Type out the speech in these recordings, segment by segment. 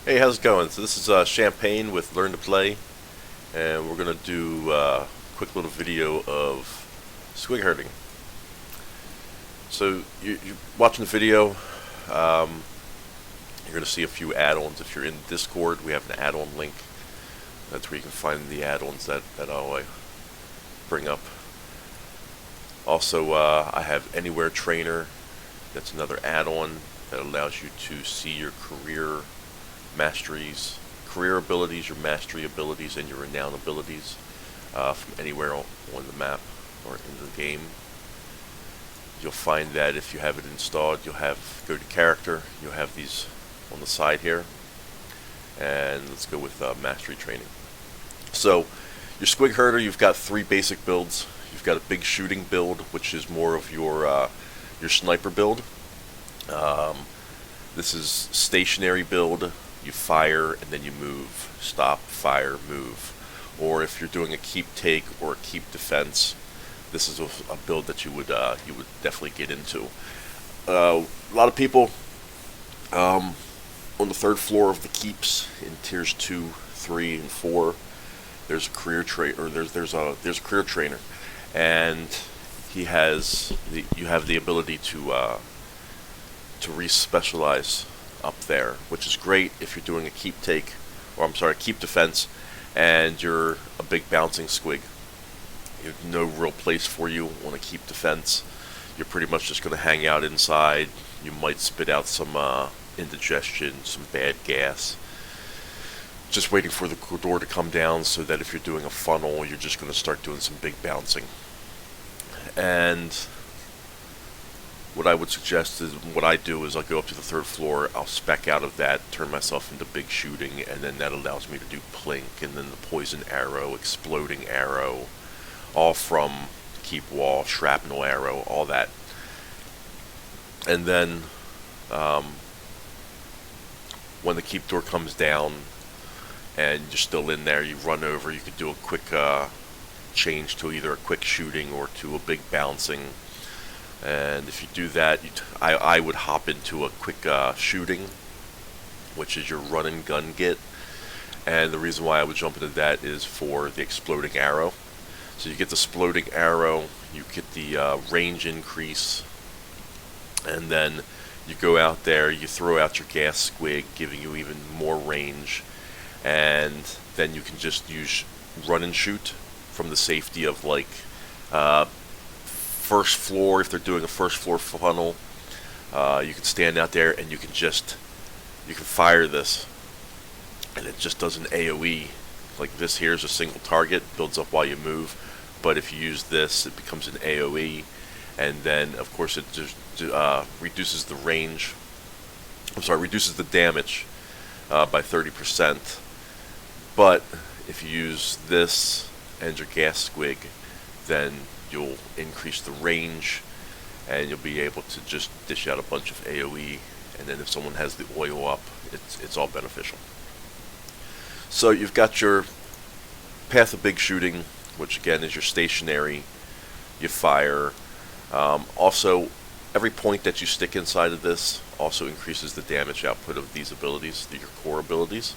Hey, how's it going? So this is Champagne with Learn to Play, and we're gonna do a quick little video of squigherding. So you're watching the video. Um, you're gonna see a few add-ons. If you're in Discord, we have an add-on link. That's where you can find the add-ons that I'll bring up. Also, I have Anywhere Trainer. That's another add-on that allows you to see your career abilities, your mastery abilities, and your renown abilities from anywhere on the map or in the game. You'll find that if you have it installed, you'll have go to character. You'll have these on the side here, and let's go with mastery training. So your Squigherder, you've got three basic builds. You've got a big shooting build, which is more of your sniper build. Um, this is stationary build. You fire and then you move. Stop, fire, move. Or if you're doing a keep take or a keep defense, this is a build that you would definitely get into. A lot of people on the third floor of the keeps in tiers 2, 3, and 4. There's a career trainer, or there's a career trainer, and you have the ability to re-specialize up there, which is great if you're doing a keep take, or I'm sorry, keep defense, and you're a big bouncing squig. You have no real place for you on a keep defense. You're pretty much just going to hang out inside. You might spit out some indigestion, some bad gas. Just waiting for the door to come down so that if you're doing a funnel, you're just going to start doing some big bouncing. And what I would suggest is, what I do is I'll go up to the third floor, I'll spec out of that, turn myself into big shooting, and then that allows me to do plink, and then the poison arrow, exploding arrow, all from keep wall, shrapnel arrow, all that. And then when the keep door comes down and you're still in there, you run over, you could do a quick change to either a quick shooting or to a big bouncing. And if you do that, I would hop into a quick shooting, which is your run and gun get. And the reason why I would jump into that is for the exploding arrow. So you get the exploding arrow, you get the range increase, and then you go out there, you throw out your gas squig, giving you even more range, and then you can just use run and shoot from the safety of like first floor. If they're doing a first floor funnel, you can stand out there and you can fire this, and it just does an AoE. Like this here is a single target, builds up while you move, but if you use this, it becomes an AoE, and then of course it just reduces the range. Reduces the damage by 30%. But if you use this and your gas squig, then you'll increase the range, and you'll be able to just dish out a bunch of AoE, and then if someone has the oil up, it's all beneficial. So you've got your path of big shooting, which again is your stationary, you fire. Also, every point that you stick inside of this also increases the damage output of these abilities, your core abilities.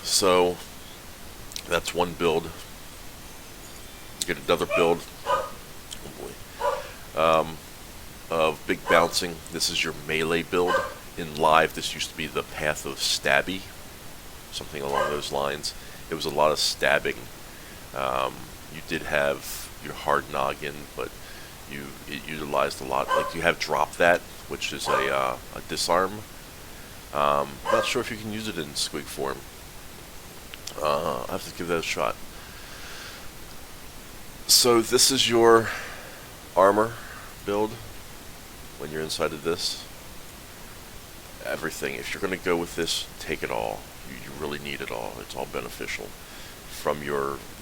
So that's one build. You get another build, of big bouncing. This is your melee build. In live, this used to be the path of stabby, something along those lines. It was a lot of stabbing. You did have your hard noggin, but it utilized a lot. Like you have drop that, which is a disarm. Not sure if you can use it in squig form. I have to give that a shot. So this is your armor build when you're inside of this. Everything. If you're going to go with this, take it all. You really need it all. It's all beneficial.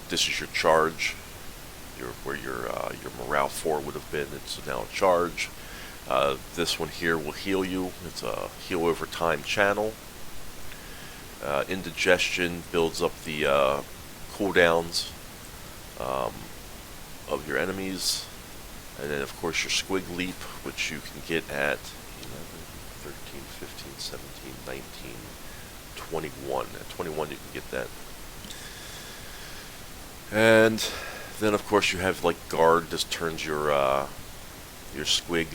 This is your charge. Where your morale 4 would have been. It's now a charge. This one here will heal you. It's a heal over time channel. Indigestion builds up the cooldowns of your enemies. And then, of course, your Squig Leap, which you can get at 11, 13, 15, 17, 19, 21. At 21, you can get that. And then, of course, you have like Guard. This turns your Squig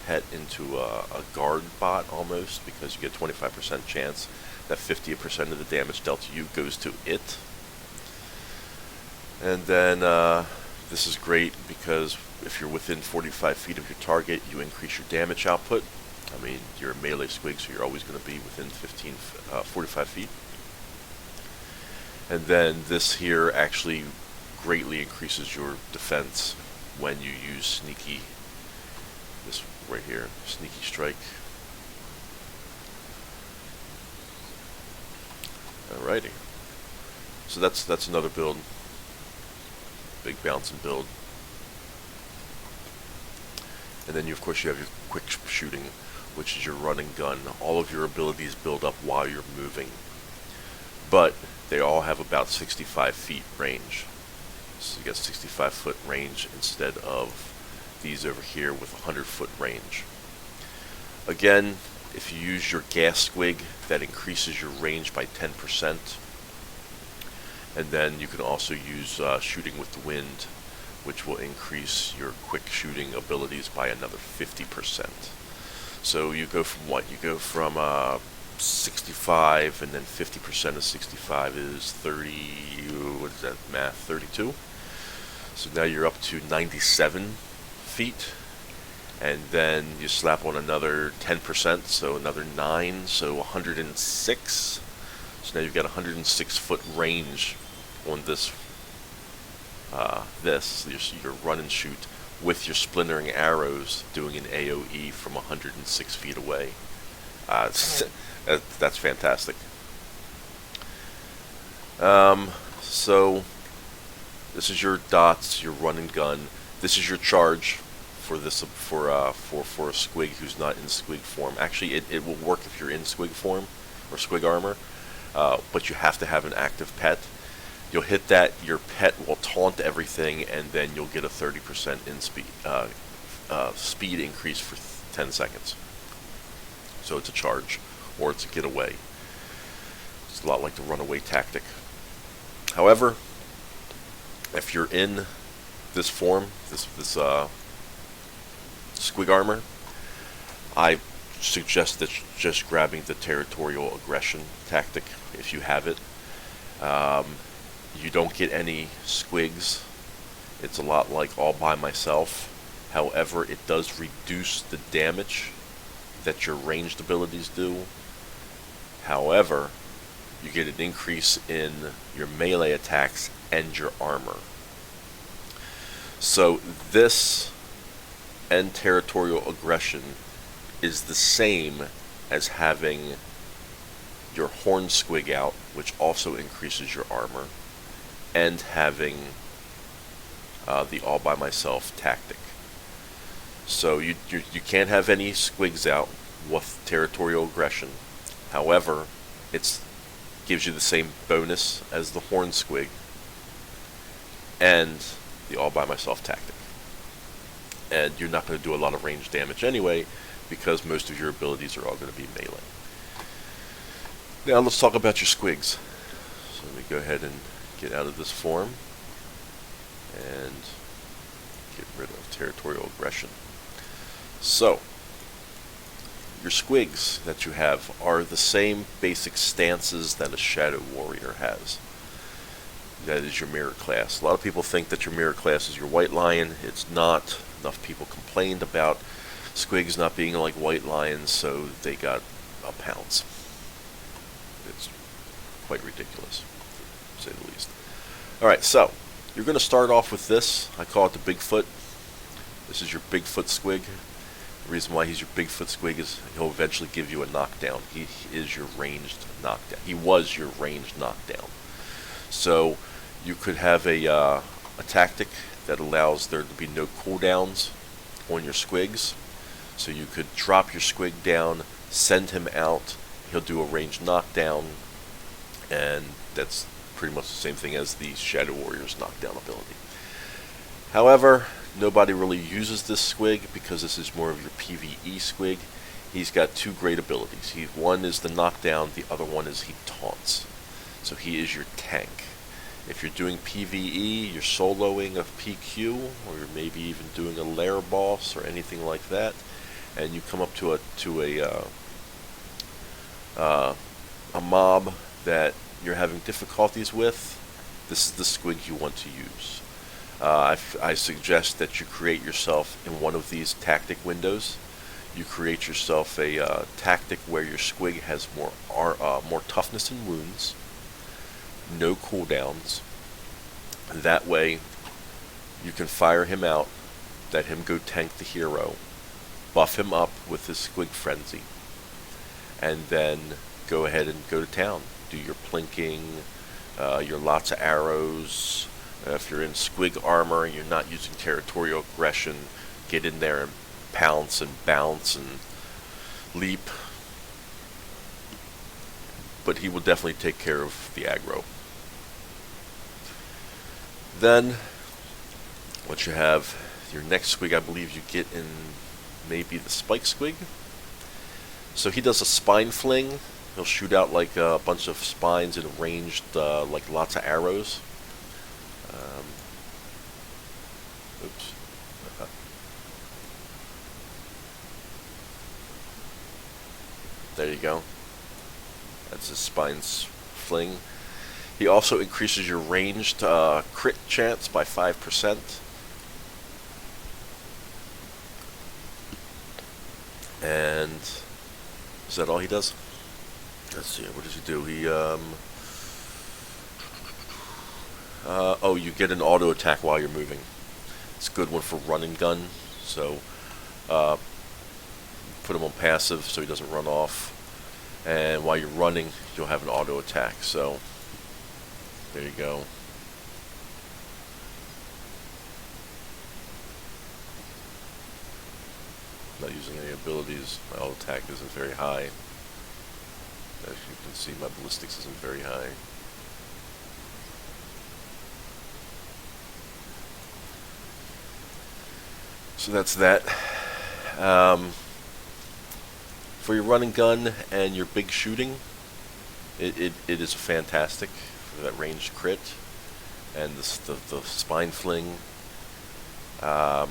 pet into a guard bot almost, because you get 25% chance that 50% of the damage dealt to you goes to it. And then this is great because if you're within 45 feet of your target, you increase your damage output. I mean, you're a melee Squig, so you're always going to be within 45 feet. And then this here actually greatly increases your defense when you use Sneaky. This right here, Sneaky Strike. Alrighty. So that's another build. Big bouncing build. And then of course you have your quick shooting, which is your run and gun. All of your abilities build up while you're moving, but they all have about 65 feet range. So you get 65 foot range instead of these over here with 100 foot range. Again, if you use your gas Squig, that increases your range by 10%. And then you can also use shooting with the wind, which will increase your quick shooting abilities by another 50%. So you go from what? You go from 65, and then 50% of 65 is 30, what is that math, 32? So now you're up to 97 feet, and then you slap on another 10%, so another 9, so 106. So now you've got 106 foot range on this, your run and shoot with your splintering arrows doing an AoE from 106 feet away. That's fantastic. So this is your dots, your run and gun. This is your charge for this for a Squig who's not in Squig form. Actually, it will work if you're in Squig form or Squig armor, but you have to have an active pet. You'll hit that, your pet will taunt everything, and then you'll get a 30% in speed increase for 10 seconds. So it's a charge, or it's a getaway. It's a lot like the runaway tactic. However, if you're in this form, this Squig armor, I suggest that just grabbing the territorial aggression tactic if you have it. You don't get any Squigs. It's a lot like All By Myself. However, it does reduce the damage that your ranged abilities do. However, you get an increase in your melee attacks and your armor. So this and territorial aggression is the same as having your Horn Squig out, which also increases your armor, and having the All By Myself tactic. So you can't have any Squigs out with territorial aggression. However, it gives you the same bonus as the Horn Squig and the All By Myself tactic. And you're not going to do a lot of range damage anyway, because most of your abilities are all going to be melee. Now let's talk about your Squigs. So let me go ahead and get out of this form and get rid of territorial aggression. So, your Squigs that you have are the same basic stances that a Shadow Warrior has. That is your mirror class. A lot of people think that your mirror class is your White Lion. It's not. Enough people complained about Squigs not being like White Lions, so they got a pounce. It's quite ridiculous, to say the least. Alright, so you're going to start off with this. I call it the Bigfoot. This is your Bigfoot Squig. The reason why he's your Bigfoot Squig is he'll eventually give you a knockdown. He is your ranged knockdown. He was your ranged knockdown. So you could have a tactic that allows there to be no cooldowns on your Squigs. So you could drop your Squig down, send him out, he'll do a ranged knockdown, and that's pretty much the same thing as the Shadow Warrior's knockdown ability. However, Nobody really uses this Squig because this is more of your PvE Squig. He's got two great abilities. One is the knockdown, the other one is he taunts. So he is your tank. If you're doing PvE, you're soloing a PQ, or you're maybe even doing a lair boss or anything like that, and you come up to a mob that you're having difficulties with, this is the Squig you want to use. I suggest that you create yourself in one of these tactic windows. You create yourself a tactic where your Squig has more toughness and wounds, no cooldowns. That way, you can fire him out, let him go tank the hero, buff him up with his Squig Frenzy, and then go ahead and go to town. Do your plinking, your lots of arrows. If you're in Squig armor and you're not using territorial aggression, get in there and pounce and bounce and leap. But he will definitely take care of the aggro. Then, once you have your next Squig, I believe you get in maybe the Spike Squig. So he does a spine fling. He'll shoot out like a bunch of spines and ranged like lots of arrows. Oops. There you go. That's his spine's fling. He also increases your ranged crit chance by 5%. And is that all he does? Let's see, what does he do? He, oh, you get an auto attack while you're moving. It's a good one for run and gun, so put him on passive so he doesn't run off. And while you're running, you'll have an auto attack, so there you go. Not using any abilities. My auto attack isn't very high. As you can see, my ballistics isn't very high. So that's that. For your run and gun and your big shooting, it is fantastic for that ranged crit and the spine fling. But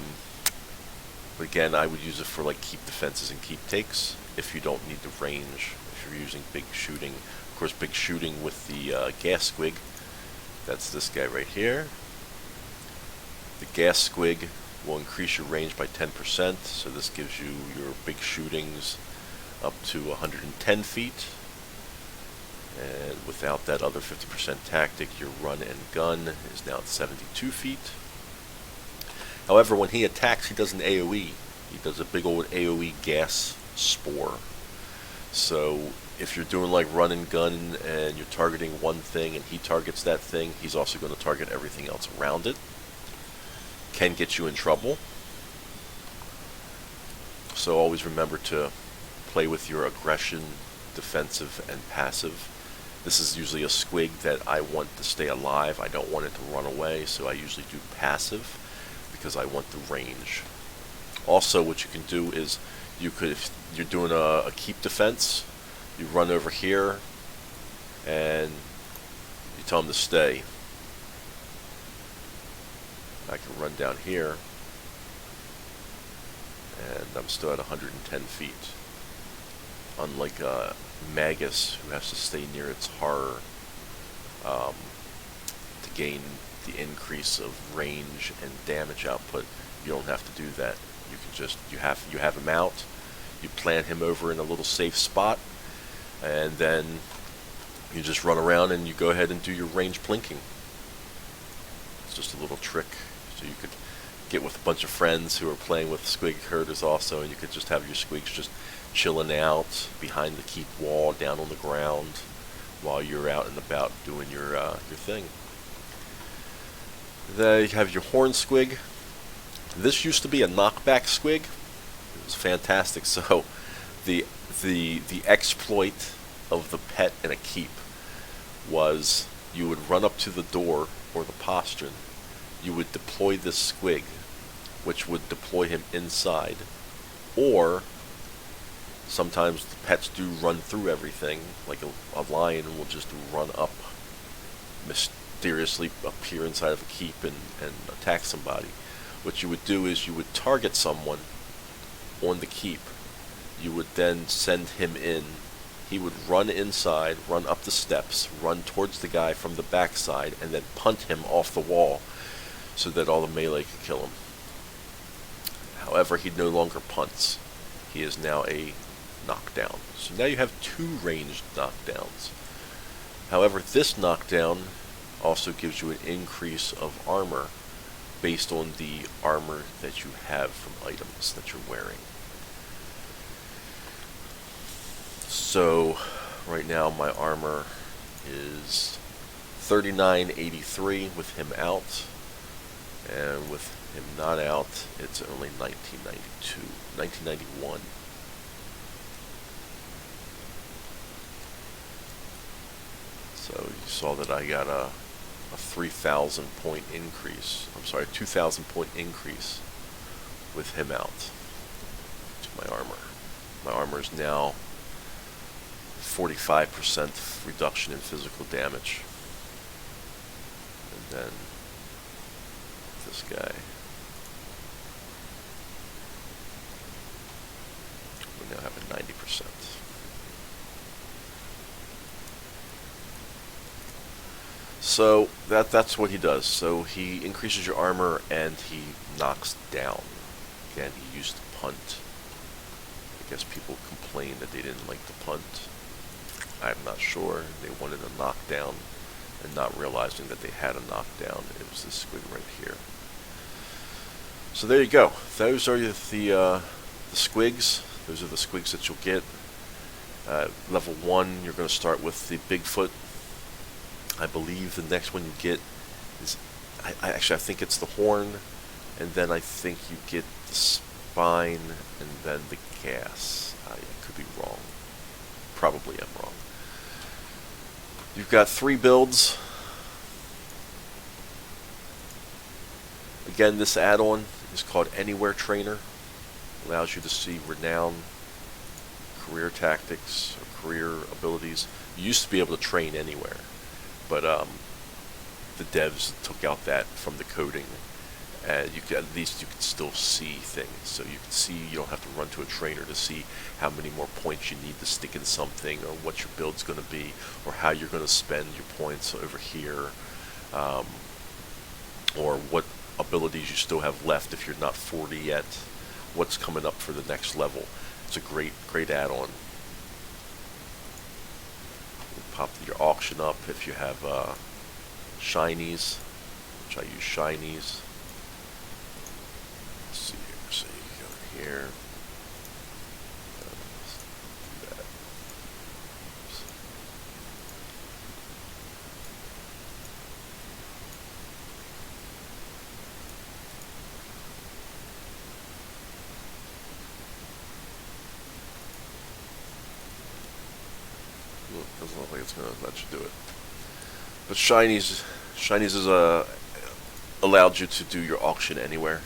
again, I would use it for like keep defenses and keep takes if you don't need the range. If you're using big shooting, of course, big shooting with the gas squig. That's this guy right here. The gas squig will increase your range by 10%. So this gives you your big shootings up to 110 feet. And without that other 50% tactic, your run and gun is now at 72 feet. However, when he attacks, he does an AoE. He does a big old AoE gas spore. So if you're doing like run and gun and you're targeting one thing and he targets that thing, he's also going to target everything else around it. Can get you in trouble. So always remember to play with your aggression, defensive, and passive. This is usually a squig that I want to stay alive. I don't want it to run away, so I usually do passive because I want the range. Also, what you can do is you could, if you're doing a keep defense, you run over here and you tell him to stay. I can run down here and I'm still at 110 feet. Unlike Magus, who has to stay near its horror to gain the increase of range and damage output, you don't have to do that. You can just you have him out, you plant him over in a little safe spot, and then you just run around and you go ahead and do your range plinking. It's just a little trick, so you could get with a bunch of friends who are playing with Squigherders also, and you could just have your squigs just chilling out behind the keep wall, down on the ground, while you're out and about doing your thing. Then you have your horn squig. This used to be a knockback squig. It was fantastic. So the exploit of the pet in a keep was you would run up to the door or the postern, you would deploy this squig, which would deploy him inside, or sometimes the pets do run through everything, like a lion will just run up, mysteriously appear inside of a keep and attack somebody. What you would do is you would target someone on the keep. You would then send him in. He would run inside, run up the steps, run towards the guy from the backside, and then punt him off the wall so that all the melee could kill him. However, he no longer punts. He is now a knockdown. So now you have 2 ranged knockdowns. However, this knockdown also gives you an increase of armor based on the armor that you have from items that you're wearing. So right now my armor is 3983 with him out, and with him not out it's only 1991. So you saw that I got a 3,000 point increase. I'm sorry, 2,000 point increase with him out to my armor. My armor is now 45% reduction in physical damage. And then this guy, we now have a 90%. So that's what he does. So he increases your armor and he knocks down. Again, he used to punt. I guess people complained that they didn't like the punt. I'm not sure. They wanted a knockdown, and not realizing that they had a knockdown. It was this squig right here. So there you go. Those are the squigs. Those are the squigs that you'll get. Level 1, you're going to start with the Bigfoot. I believe the next one you get is, I think it's the horn, and then I think you get the spine, and then the gas. I could be wrong. Probably I'm wrong. You've got 3 builds. Again, this add-on is called Anywhere Trainer. Allows you to see renown, career tactics, or career abilities. You used to be able to train anywhere, but the devs took out that from the coding, and at least you can still see things. So you can see, you don't have to run to a trainer to see how many more points you need to stick in something, or what your build's going to be, or how you're going to spend your points over here, or what abilities you still have left if you're not 40 yet, what's coming up for the next level. It's a great add-on. Pop your auction up if you have shinies, which I use shinies. Let's see here. So you go here. Do that. Doesn't look like it's going to let you do it. But shinies is allowed you to do your auction anywhere.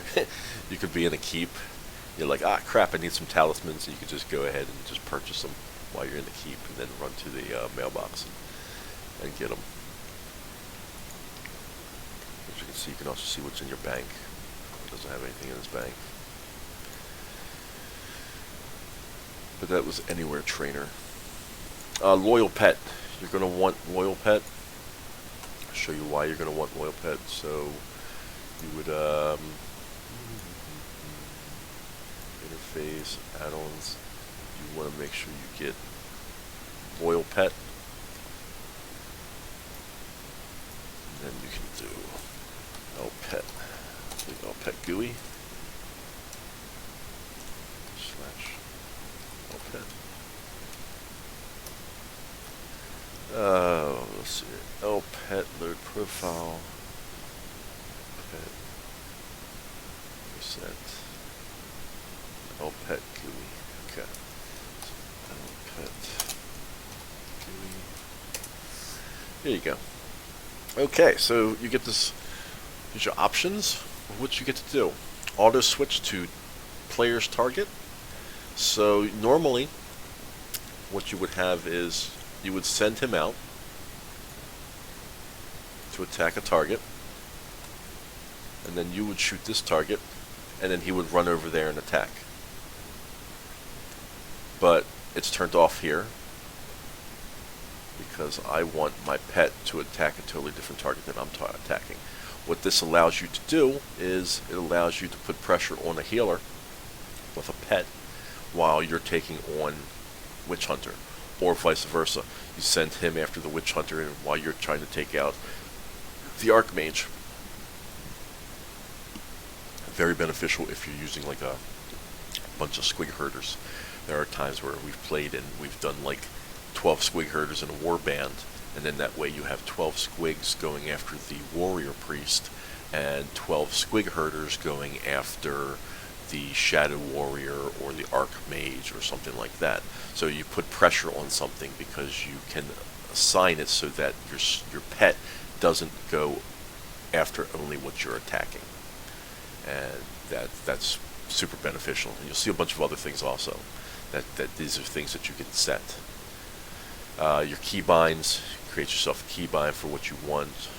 You could be in a keep. You're like, ah, crap, I need some talismans. And you could just go ahead and just purchase them while you're in the keep, and then run to the mailbox and get them. As you can see, you can also see what's in your bank. It doesn't have anything in his bank. But that was Anywhere Trainer. Loyal Pet. You're going to want Loyal Pet. I'll show you why you're going to want Loyal Pet. So you would interface add-ons. You want to make sure you get Loyal Pet. And then you can do L-Pet GUI / L-Pet. Let's see. L-Pet load profile. Pet reset. L-Pet GUI. Okay. L-Pet GUI. There you go. Okay, so you get this. Here's your options of what you get to do. auto switch to player's target. So normally what you would have is you would send him out to attack a target, and then you would shoot this target, and then he would run over there and attack. But it's turned off here because I want my pet to attack a totally different target that I'm attacking. What this allows you to do is it allows you to put pressure on a healer with a pet while you're taking on Witch Hunter, or vice versa. You send him after the Witch Hunter and while you're trying to take out the Archmage. Very beneficial if you're using like a bunch of Squigherders. There are times where we've played and we've done like 12 Squigherders in a war band, and then that way you have 12 Squigs going after the Warrior Priest and 12 Squigherders going after the Shadow Warrior or the Archmage or something like that. So you put pressure on something because you can assign it so that your pet doesn't go after only what you're attacking. And that's super beneficial. And you'll see a bunch of other things also. That these are things that you can set. Your keybinds, create yourself a keybind for what you want.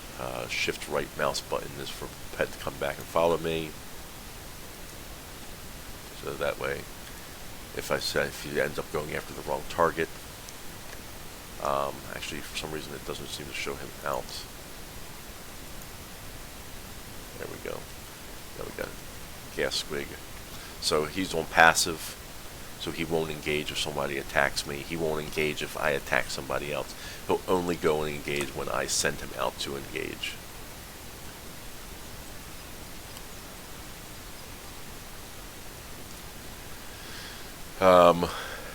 Shift right mouse button is for pet to come back and follow me. So that way, if you end up going after the wrong target, actually for some reason it doesn't seem to show him out. There we go. There we go. Gas Squig. So he's on passive, so he won't engage if somebody attacks me. He won't engage if I attack somebody else. He'll only go and engage when I send him out to engage.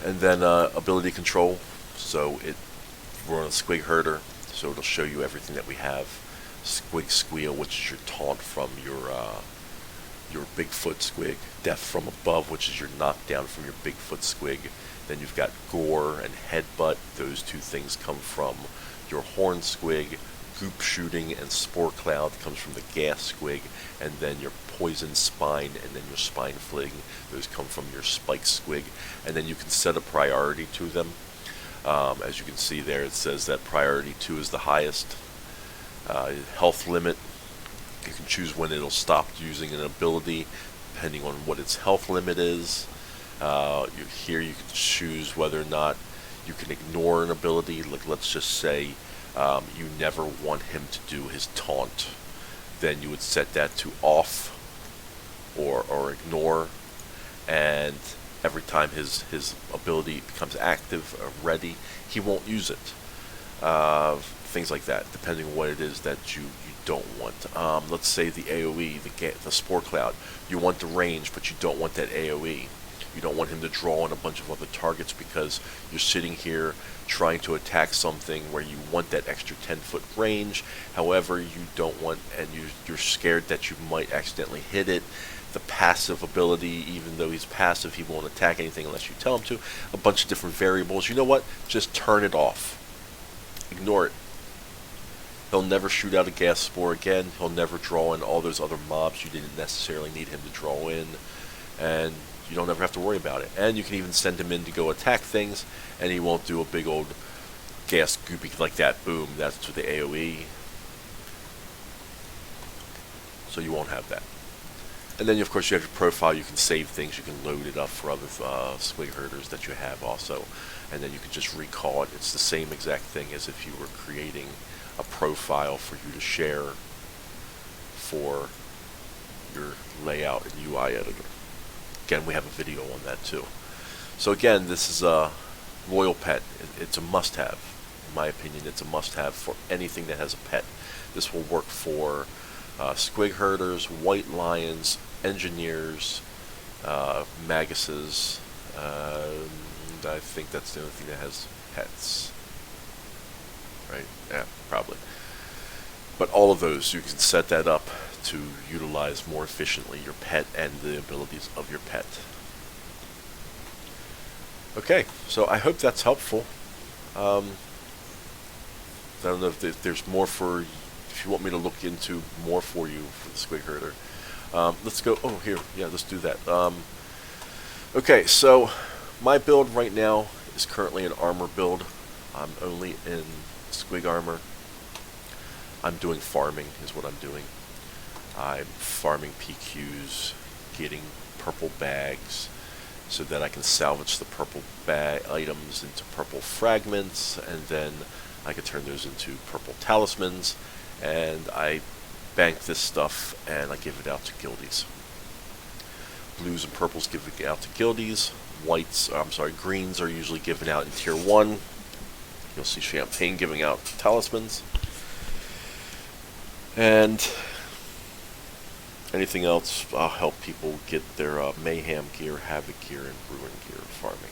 And then ability control. So we're on a Squigherder, so it'll show you everything that we have. Squig Squeal, which is your taunt from your Bigfoot Squig. Death from above, which is your knockdown from your Bigfoot Squig. Then you've got Gore and Headbutt. Those two things come from your Horn Squig. Goop Shooting and Spore Cloud comes from the Gas Squig. And then your Poison Spine and then your Spine Fling. Those come from your Spike Squig. And then you can set a priority to them. As you can see there, it says that priority 2 is the highest. Health limit, you can choose when it'll stop using an ability depending on what its health limit is. Here you can choose whether or not you can ignore an ability. Like, let's just say you never want him to do his taunt, then you would set that to off or ignore, and every time his ability becomes active or ready, he won't use it. Things like that, depending on what it is that you don't want. Let's say the AoE, the Spore Cloud. You want the range, but you don't want that AoE. You don't want him to draw on a bunch of other targets because you're sitting here trying to attack something where you want that extra 10-foot range. However, you don't want, and you're scared that you might accidentally hit it. The passive ability, even though he's passive, he won't attack anything unless you tell him to. A bunch of different variables. You know what? Just turn it off. Ignore it. He'll never shoot out a gas spore again. He'll never draw in all those other mobs you didn't necessarily need him to draw in. And you don't ever have to worry about it. And you can even send him in to go attack things, and he won't do a big old gas goopy like that. Boom, that's with the AoE. So you won't have that. And then, of course, you have your profile. You can save things. You can load it up for other Squigherders that you have also. And then you can just recall it. It's the same exact thing as if you were creating a profile for you to share for your layout and UI editor. Again, we have a video on that too. So again, this is a Royal Pet. It's a must-have. In my opinion, it's a must-have for anything that has a pet. This will work for Squigherders, White Lions, Engineers, Maguses. I think that's the only thing that has pets. Right? Yeah, probably. But all of those, you can set that up to utilize more efficiently your pet and the abilities of your pet. Okay, so I hope that's helpful. I don't know if there's more if you want me to look into more for you for the Squigherder. Let's go. Oh, here. Yeah, let's do that. Okay, so my build right now is currently an armor build. I'm only in Squig armor. I'm doing farming is what I'm doing. I'm farming PQs, getting purple bags so that I can salvage the purple bag items into purple fragments, and then I can turn those into purple talismans, and I bank this stuff and I give it out to guildies. Blues and purples give it out to guildies. Greens are usually given out in tier 1. You'll see champagne giving out talismans. And anything else, I'll help people get their mayhem gear, havoc gear, and ruin gear farming.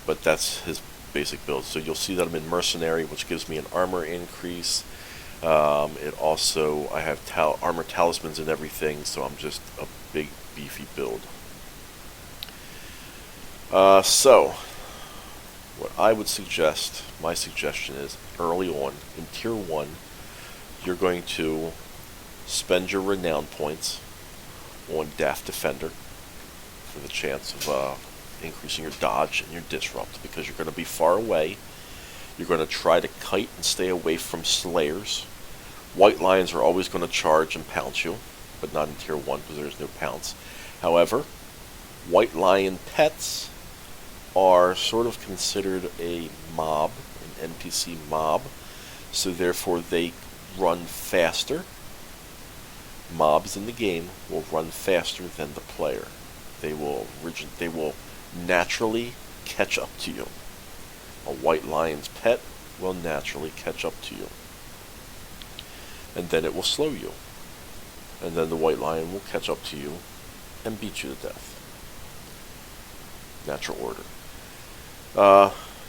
But that's his basic build. So you'll see that I'm in mercenary, which gives me an armor increase. It also, I have armor talismans and everything, so I'm just a big beefy build. So what I would suggest, my suggestion is early on in tier 1, you're going to spend your renown points on Daft Defender for the chance of increasing your dodge and your disrupt, because you're going to be far away. You're going to try to kite and stay away from slayers. White lions are always going to charge and pounce you, but not in tier 1 because there's no pounce. However, white lion pets are sort of considered a mob, an NPC mob, so therefore they run faster. Mobs in the game will run faster than the player. They will naturally catch up to you. A white lion's pet will naturally catch up to you. And then it will slow you. And then the white lion will catch up to you and beat you to death. Natural order.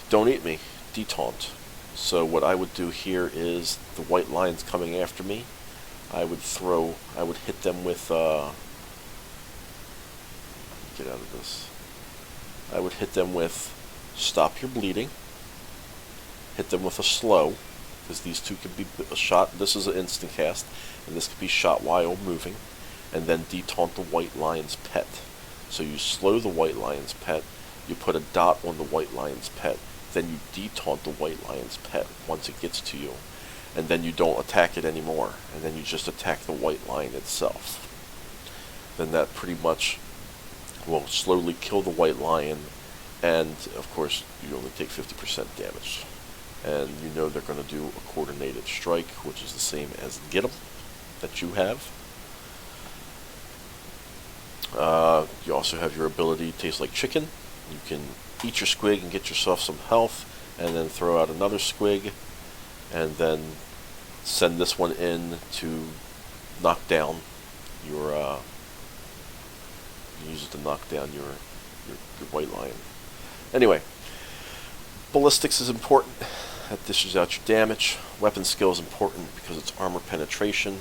Don't eat me. Detaunt. So what I would do here is the white lion's coming after me. I would hit them with, get out of this. I would hit them with Stop Your Bleeding. Hit them with a slow, because these two could be shot. This is an instant cast, and this could be shot while moving. And then detaunt the white lion's pet. So you slow the white lion's pet, you put a dot on the white lion's pet, then you detaunt the white lion's pet once it gets to you. And then you don't attack it anymore, and then you just attack the white lion itself. Then that pretty much will slowly kill the white lion, and of course you only take 50% damage. And you know they're going to do a coordinated strike, which is the same as Get 'em that you have. You also have your ability Taste Like Chicken. You can eat your squig and get yourself some health, and then throw out another squig, and then send this one in to knock down your use it to knock down your white lion. Anyway, ballistics is important. That dishes out your damage. Weapon skill is important because it's armor penetration.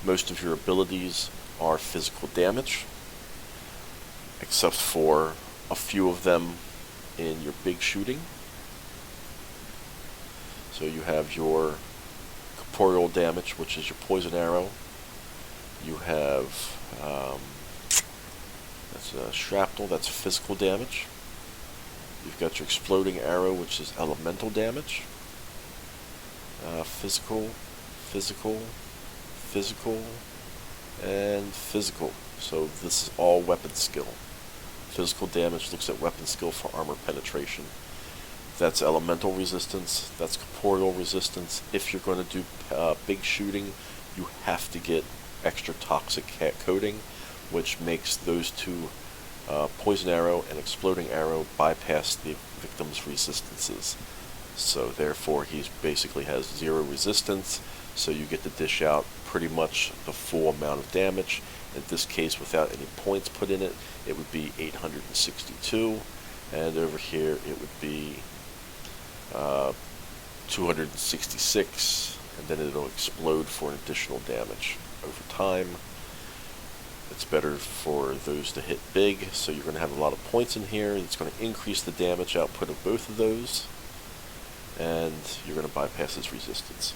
Most of your abilities are physical damage, except for a few of them in your big shooting. So you have your corporeal damage, which is your poison arrow. You have that's a shrapnel, that's physical damage. You've got your exploding arrow, which is elemental damage. Physical, and physical. So this is all weapon skill. Physical damage looks at weapon skill for armor penetration. That's elemental resistance, that's corporeal resistance. If you're going to do big shooting, you have to get extra toxic coating, which makes those two, poison arrow and exploding arrow, bypass the victim's resistances. So therefore he basically has 0 resistance, so you get to dish out pretty much the full amount of damage. In this case, without any points put in it, it would be 862, and over here it would be 266, and then it'll explode for an additional damage over time. It's better for those to hit big, so you're going to have a lot of points in here. It's going to increase the damage output of both of those, and you're going to bypass its resistance.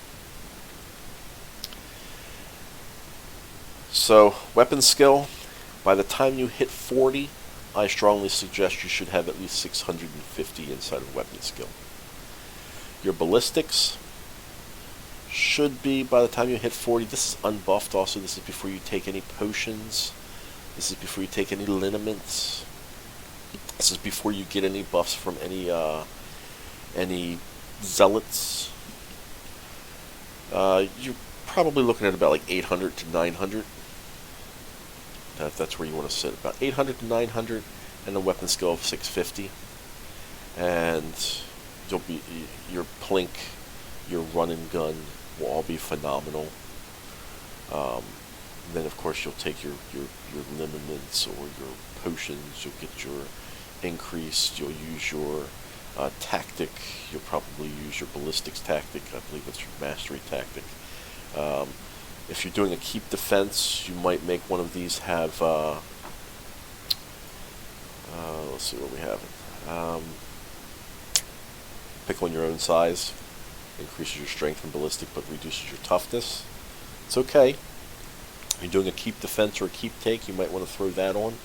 So, weapon skill, by the time you hit 40, I strongly suggest you should have at least 650 inside of weapon skill. Your ballistics should be, by the time you hit 40, this is unbuffed also, this is before you take any potions, this is before you take any liniments, this is before you get any buffs from any zealots. You're probably looking at about like 800 to 900. That's where you want to sit, about 800 to 900, and a weapon skill of 650. And you'll be your plink, your run and gun will all be phenomenal. Then of course you'll take your liniments or your potions. You'll get your increase. You'll use your tactic. You'll probably use your ballistics tactic. I believe that's your mastery tactic. If you're doing a keep defense, you might make one of these have, let's see what we have. Pick on your own size. Increases your strength and ballistic, but reduces your toughness. It's okay. If you're doing a keep defense or a keep take, you might want to throw that on.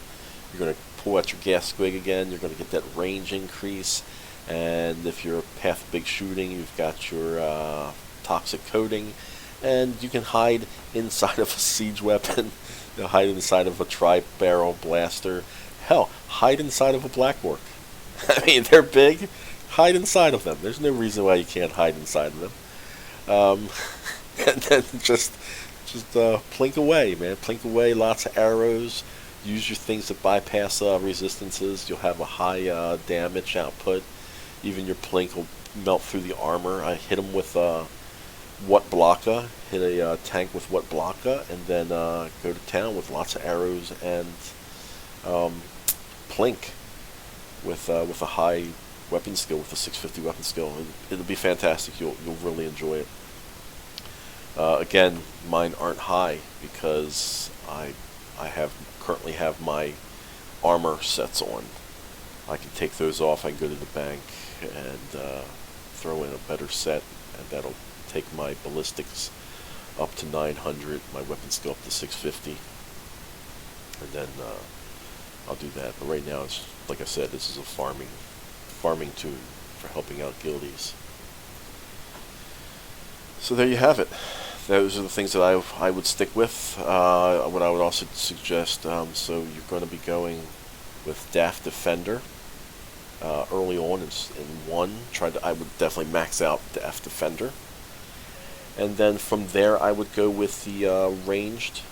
You're going to pull out your gas squig again. You're going to get that range increase. And if you're path big shooting, you've got your toxic coating. And you can hide inside of a siege weapon, hide inside of a tri-barrel blaster. Hell, hide inside of a black orc. I mean, they're big. Hide inside of them. There's no reason why you can't hide inside of them. And then just plink away, man. Plink away. Lots of arrows. Use your things that bypass resistances. You'll have a high damage output. Even your plink will melt through the armor. I hit them with what blocka, hit a tank with what blocka, and then go to town with lots of arrows and plink with a high weapon skill, with a 650 weapon skill. It'll be fantastic. You'll really enjoy it. Again, mine aren't high because I currently have my armor sets on. I can take those off. I can go to the bank and throw in a better set, and that'll take my ballistics up to 900, my weapon skill up to 650, and then I'll do that. But right now, it's like I said, this is a farming tune for helping out guildies. So there you have it. Those are the things that I would stick with. What I would also suggest, so you're going to be going with Daft Defender early on in one. I would definitely max out Daft Defender. And then from there, I would go with the ranged.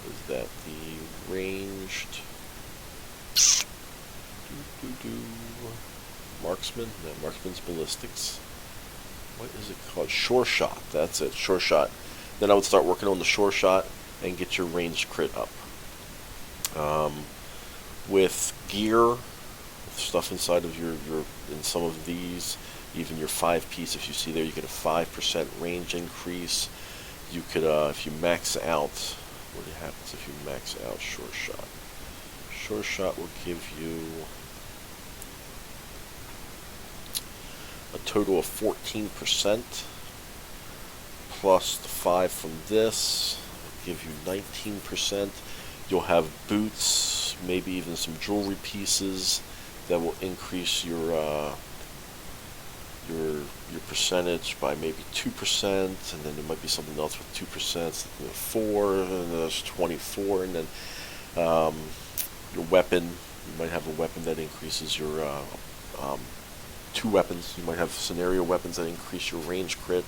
Is that the ranged? Marksman? No, Marksman's ballistics. What is it called? Sure shot. That's it. Sure shot. Then I would start working on the sure shot and get your ranged crit up. With gear, stuff inside of your in some of these. Even your 5-piece, if you see there, you get a 5% range increase. You could, if you max out, what happens if you max out Sure Shot? Sure Shot will give you a total of 14%, plus the 5 from this, will give you 19%. You'll have boots, maybe even some jewelry pieces that will increase your percentage by maybe 2%, and then there might be something else with 2%, 4, and then there's 24, and then your weapon, you might have a weapon that increases your 2 weapons. You might have scenario weapons that increase your range crit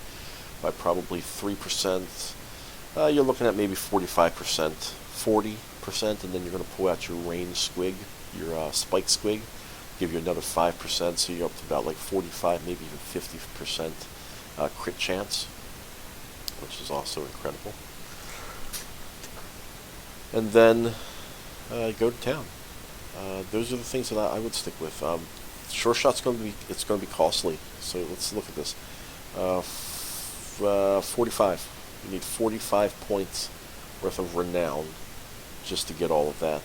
by probably 3%. You're looking at maybe 45%, 40%, and then you're going to pull out your range squig, your spike squig. Give you another 5%, so you're up to about like 45, maybe even 50% crit chance, which is also incredible. And then go to town. Those are the things that I would stick with. Sure shot's going to be costly, so let's look at this. 45. You need 45 points worth of renown just to get all of that.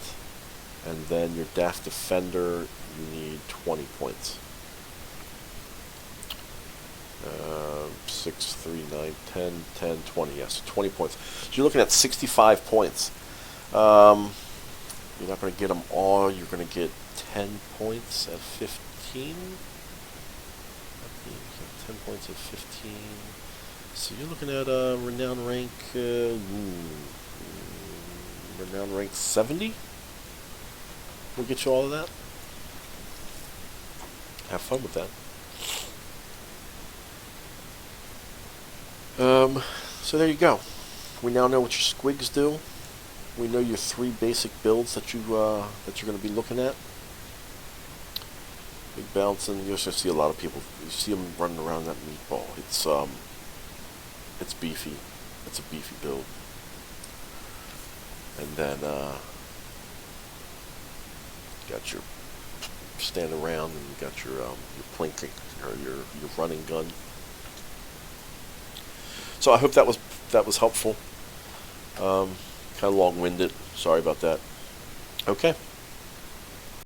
And then your Daft Defender, you need 20 points. 6, 3, 9, 10, 10, 20. Yes, 20 points. So you're looking at 65 points. You're not going to get them all. You're going to get 10 points at 15. 10 points at 15. So you're looking at renown rank. Renown rank 70. We'll get you all of that. Have fun with that. So there you go. We now know what your squigs do. We know your 3 basic builds that you're going to be looking at. Big bouncing. You also see a lot of people. You see them running around that meatball. It's beefy. It's a beefy build. And then got your stand around, and you got your plinking or your running gun. So I hope that was helpful. Kind of long-winded. Sorry about that. Okay.